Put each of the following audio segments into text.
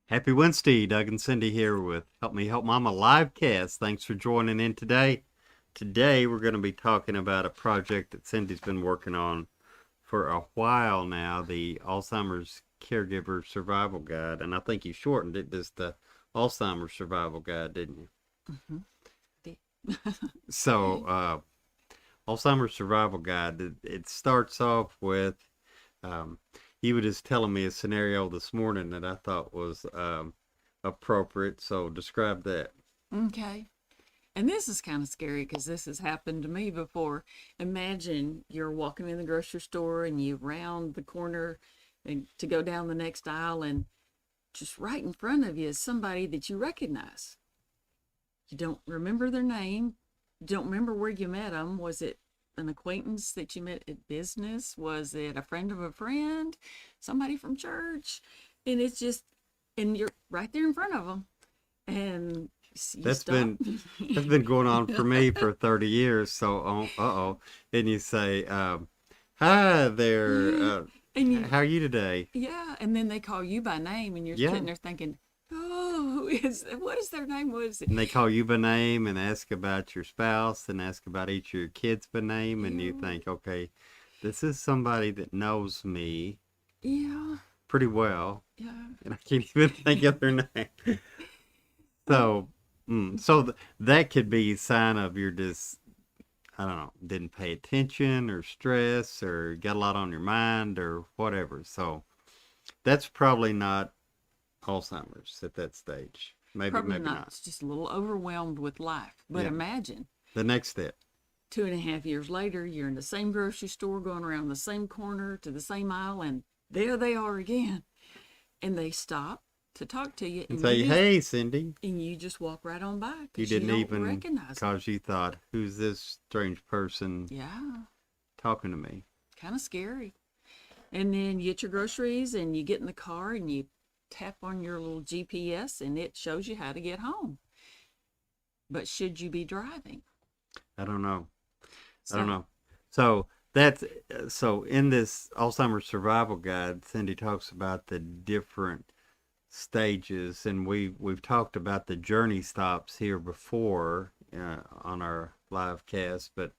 Happy Wednesday, Doug and Cindy here with Help Me Help Mama live cast. Thanks for joining in today. Today we're going to be talking about a project that Cindy's been working on for a while now, the Alzheimer's Caregiver Survival Guide. And I think you shortened it as the Alzheimer's Survival Guide, didn't you? Mm-hmm. So, Alzheimer's Survival Guide, it starts off with um, you were just telling me a scenario this morning that I thought was appropriate. So describe that. Okay. And this is kind of scary because this has happened to me before. Imagine you're walking in the grocery store and you round the corner and to go down the next aisle, and just right in front of you is somebody that you recognize. You don't remember their name. You don't remember where you met them. Was it an acquaintance that you met at business? Was it a friend of a friend? Somebody from church? And it's just, and you're right there in front of them. And you That's stop. been that's been going on for me for 30 years. So, uh-oh. And you say, hi there. And you, How are you today? yeah, and then they call you by name, and you're Yeah. sitting there thinking, "Oh, what is their name? What is it?" And they call you by name and ask about your spouse and ask about each of your kids by name. And you Yeah, think, okay, this is somebody that knows me yeah, pretty well. yeah. And I can't even think of their name. So, that could be a sign of you're just, I don't know, didn't pay attention or stress or got a lot on your mind or whatever. So that's probably not Alzheimer's at that stage. Maybe, Probably maybe not. not. It's just a little overwhelmed with life. But Yeah. imagine The next step. 2.5 years later, you're in the same grocery store, going around the same corner to the same aisle, and there they are again. And they stop to talk to you, And say, hey, Cindy. and you just walk right on by You because you didn't don't even, recognize them. because you thought, who's this strange person Yeah, talking to me? kind of scary. And then you get your groceries and you get in the car and you tap on your little GPS and it shows you how to get home. But should you be driving? I don't know. I don't So, know. So that's so in this Alzheimer's survival guide, Cindy talks about the different stages, and we've talked about the journey stops here before on our live cast, but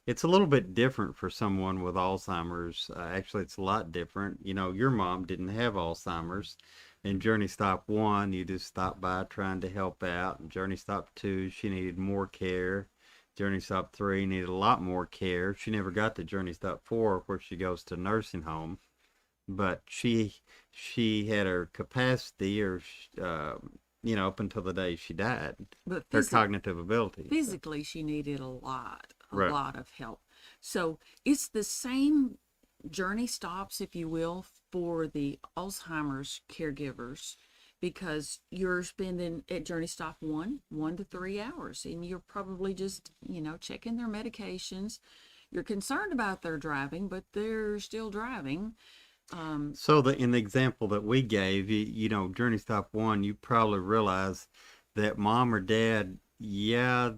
it's a little bit different for someone with Alzheimer's. Actually, it's a lot different. Your mom didn't have Alzheimer's. In Journey Stop 1, you just stopped by trying to help out. In Journey Stop 2, she needed more care. Journey Stop 3 needed a lot more care. She never got to Journey Stop 4, where she goes to nursing home. But she had her capacity, or up until the day she died, but her cognitive ability. So, physically, she needed a right. lot of help. So it's the same journey stops, if you will, for the Alzheimer's caregivers because you're spending at journey stop 1 to 3 hours, and you're probably just, checking their medications. You're concerned about their driving, but they're still driving. So in the example that we gave, Journey Stop 1, you probably realize that mom or dad, yeah,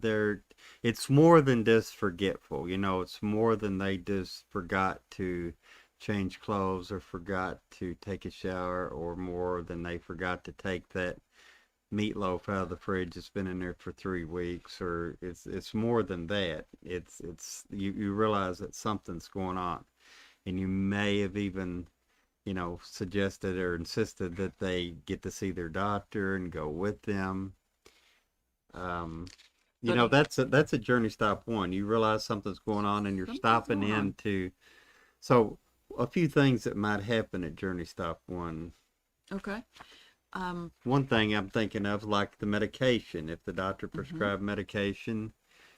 it's more than just forgetful. It's more than they just forgot to change clothes or forgot to take a shower, or more than they forgot to take that meatloaf out of the fridge that's been in there for 3 weeks, or it's more than that. It's you realize that something's going on, and you may have even suggested or insisted that they get to see their doctor and go with them. Um, But that's a journey stop 1. You realize something's going on and you're something's stopping going on. in to. So a few things that might happen at journey stop 1. Okay. Um, One thing I'm thinking of, like the medication. If the doctor mhm. prescribed medication,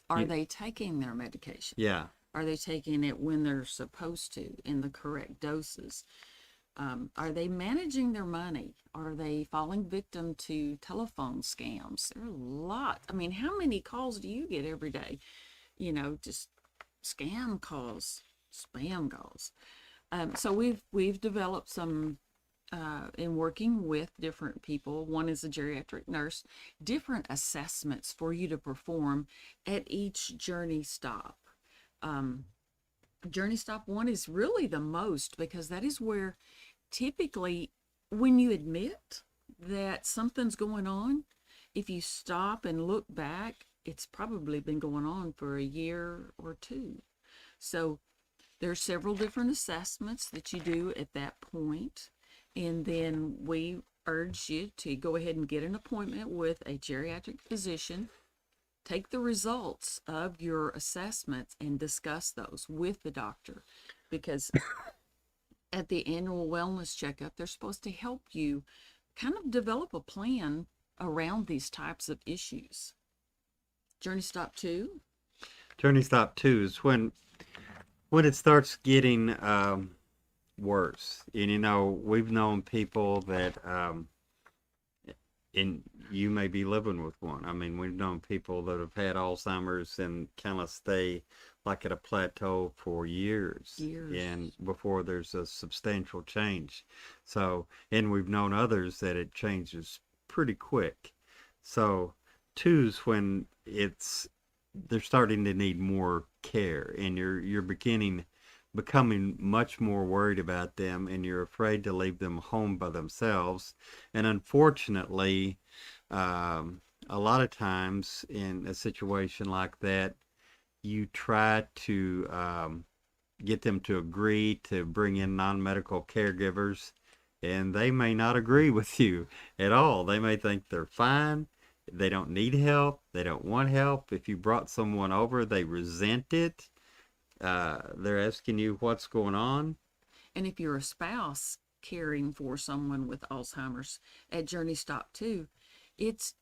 Are you, they taking their medication? yeah. Are they taking it when they're supposed to in the correct doses? Are they managing their money? Are they falling victim to telephone scams? There are a lot. I mean, how many calls do you get every day? Just scam calls, spam calls. So we've developed some in working with different people. One is a geriatric nurse, different assessments for you to perform at each journey stop. Um, Journey stop 1 is really the most because that is where typically when you admit that something's going on, if you stop and look back, it's probably been going on for a year or two. So there are several different assessments that you do at that point, and then we urge you to go ahead and get an appointment with a geriatric physician. Take the results of your assessments and discuss those with the doctor, because at the annual wellness checkup, they're supposed to help you kind of develop a plan around these types of issues. Journey stop two. Journey stop two is when it starts getting worse. And we've known people that and you may be living with one. I mean, we've known people that have had Alzheimer's and kind of stay like at a plateau for years, and before there's a substantial change. So, and we've known others that it changes pretty quick. So, two's when they're starting to need more care, and you're becoming much more worried about them, and you're afraid to leave them home by themselves. And unfortunately, a lot of times in a situation like that, you try to get them to agree to bring in non-medical caregivers, and they may not agree with you at all. They may think they're fine. They don't need help. They don't want help. If you brought someone over, they resent it. They're asking you what's going on. And if you're a spouse caring for someone with Alzheimer's at Journey Stop 2, it's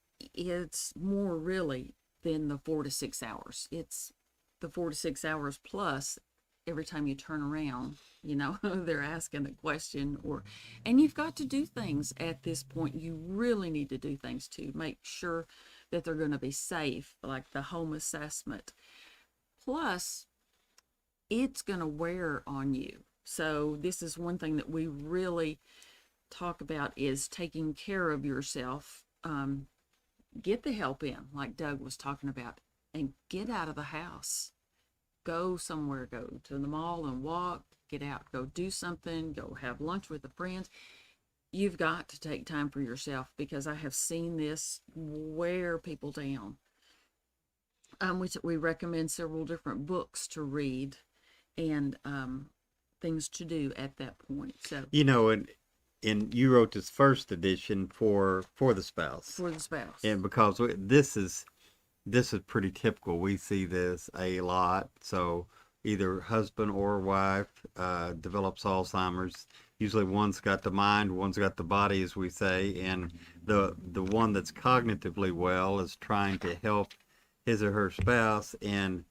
more really than the 4 to 6 hours. It's the 4 to 6 hours plus every time you turn around, they're asking a question, and you've got to do things at this point. You really need to do things to make sure that they're going to be safe, like the home assessment. Plus, it's going to wear on you. So this is one thing that we really talk about, is taking care of yourself. Get the help in, like Doug was talking about, and get out of the house. Go somewhere, go to the mall and walk, get out, go do something, go have lunch with a friend. You've got to take time for yourself, because I have seen this wear people down. We recommend several different books to read and things to do at that point. So and you wrote this first edition for the spouse. For the spouse. And because this is pretty typical. We see this a lot. So either husband or wife develops Alzheimer's. Usually one's got the mind, one's got the body, as we say, and the one that's cognitively well is trying to help his or her spouse, and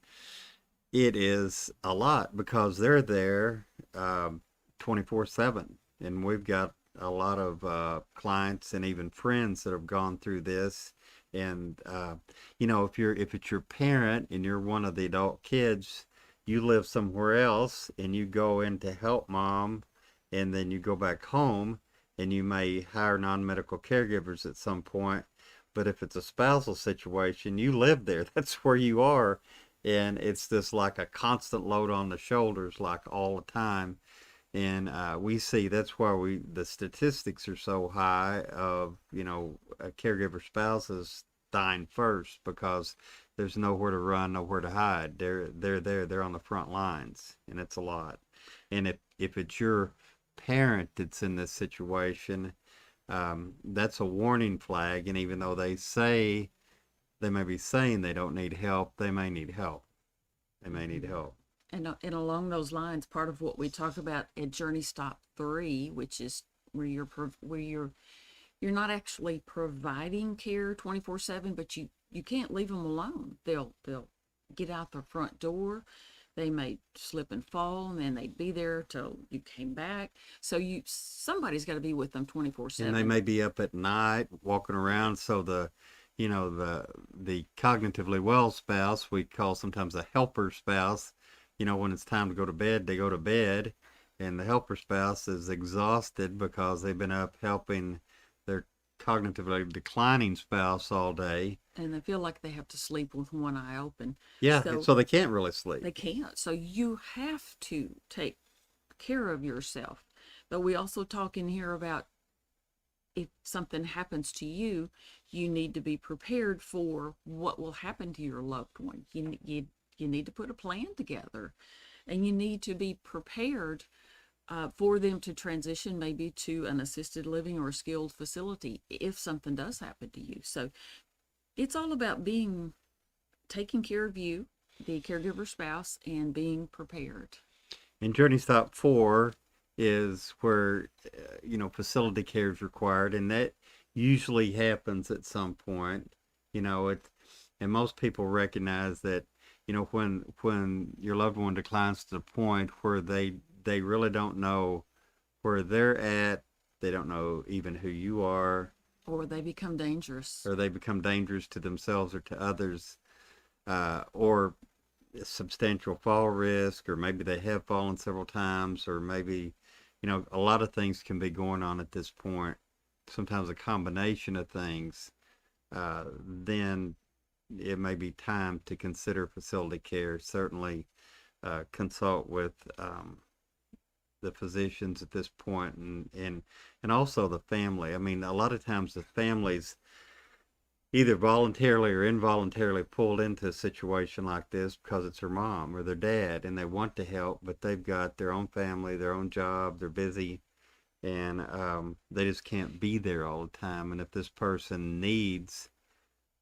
it is a lot because they're there 24/7. And we've got a lot of clients and even friends that have gone through this. And if it's your parent and you're one of the adult kids, you live somewhere else and you go in to help mom, and then you go back home, and you may hire non-medical caregivers at some point. But if it's a spousal situation, you live there. That's where you are. And it's just like a constant load on the shoulders, like all the time. And we see that's why the statistics are so high of, caregiver spouses dying first, because there's nowhere to run, nowhere to hide. They're there, they're on the front lines, and it's a lot. And if it's your parent that's in this situation, that's a warning flag. And even though they may be saying they don't need help, they may need help. They may need help. And along those lines, part of what we talk about at Journey Stop 3, which is where you're not actually providing care 24/7, but you can't leave them alone. They'll get out their front door. They may slip and fall, and then they'd be there till you came back. So somebody's got to be with them 24/7. And they may be up at night walking around. So the cognitively well spouse, we call sometimes a helper spouse. When it's time to go to bed, they go to bed, and the helper spouse is exhausted because they've been up helping their cognitively declining spouse all day. And they feel like they have to sleep with one eye open. Yeah, so they can't really sleep. They can't. So you have to take care of yourself. But we also talk in here about if something happens to you, you need to be prepared for what will happen to your loved one. You need to put a plan together, and you need to be prepared for them to transition maybe to an assisted living or a skilled facility if something does happen to you. So it's all about taking care of you, the caregiver spouse, and being prepared. And Journey Stop 4 is where, facility care is required, and that usually happens at some point. And most people recognize that, when your loved one declines to the point where they really don't know where they're at, they don't know even who you are, Or they become dangerous. or they become dangerous to themselves or to others, or substantial fall risk, or maybe they have fallen several times, or maybe, a lot of things can be going on at this point. Sometimes a combination of things. Then it may be time to consider facility care. Certainly consult with the physicians at this point, and also the family. I mean, a lot of times the families either voluntarily or involuntarily pulled into a situation like this because it's their mom or their dad, and they want to help, but they've got their own family, their own job, they're busy, and they just can't be there all the time. And if this person needs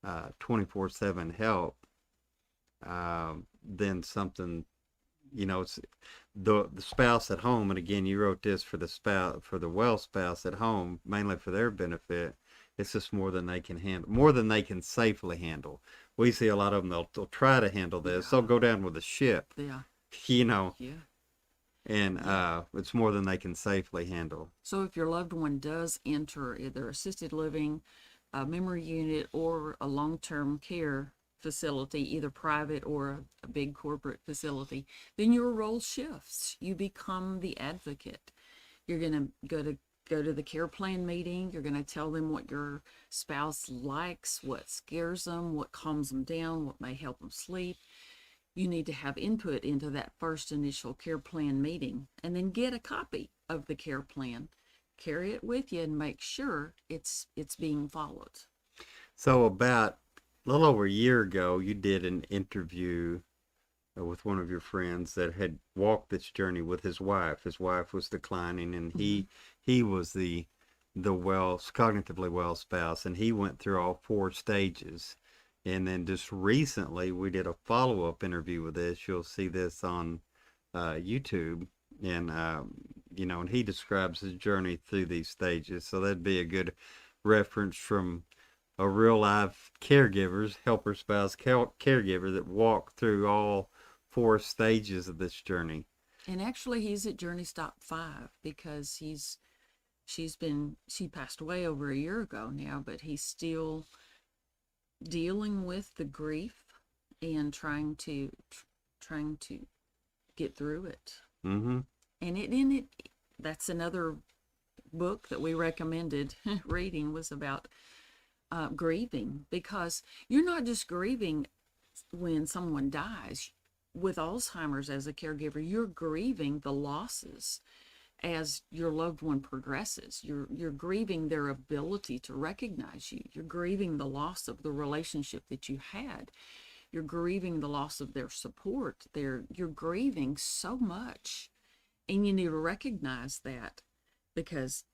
24/7 help, then something, it's the spouse at home. And again, you wrote this for the spouse, for the well spouse at home, mainly for their benefit. It's just more than they can handle, more than they can safely handle. We see a lot of them, they'll try to handle this. They'll go down with a ship, Yeah. Yeah. and it's more than they can safely handle. So if your loved one does enter either assisted living, a memory unit, or a long-term care facility, either private or a big corporate facility, then your role shifts. You become the advocate. You're going to go to the care plan meeting. You're going to tell them what your spouse likes, what scares them, what calms them down, what may help them sleep. You need to have input into that first initial care plan meeting, and then get a copy of the care plan. Carry it with you and make sure it's being followed. So about a little over a year ago, you did an interview with one of your friends that had walked this journey with his wife. His wife was declining, and he was the cognitively well spouse, and he went through all 4 stages. And then just recently, we did a follow-up interview with this. You'll see this on YouTube, and and he describes his journey through these stages. So that'd be a good reference from a real life helper spouse caregiver that walked through all 4 stages of this journey. And actually, he's at Journey Stop 5 because she passed away over a year ago now, but he's still dealing with the grief and trying to get through it. Mm-hmm. And that's another book that we recommended reading, was about grieving, because you're not just grieving when someone dies. With Alzheimer's, as a caregiver, you're grieving the losses as your loved one progresses. You're grieving their ability to recognize you. You're grieving the loss of the relationship that you had. You're grieving the loss of their support. You're grieving so much, and you need to recognize that, because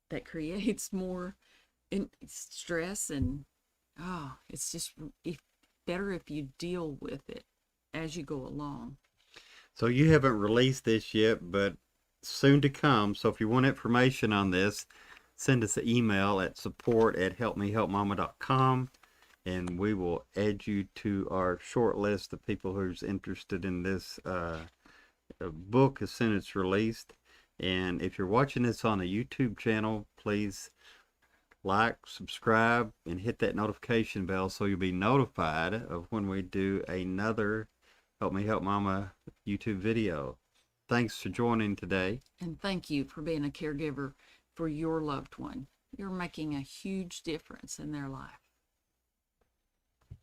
that creates more stress, and it's just better if you deal with it as you go along. So you haven't released this yet, but soon to come. So if you want information on this, send us an email at support@helpmehelpmomma.com, and we will add you to our short list of people who's interested in this book as soon as it's released. And if you're watching this on a YouTube channel, please like, subscribe, and hit that notification bell so you'll be notified of when we do another Help Me Help Mama YouTube video. Thanks for joining today. And thank you for being a caregiver for your loved one. You're making a huge difference in their life.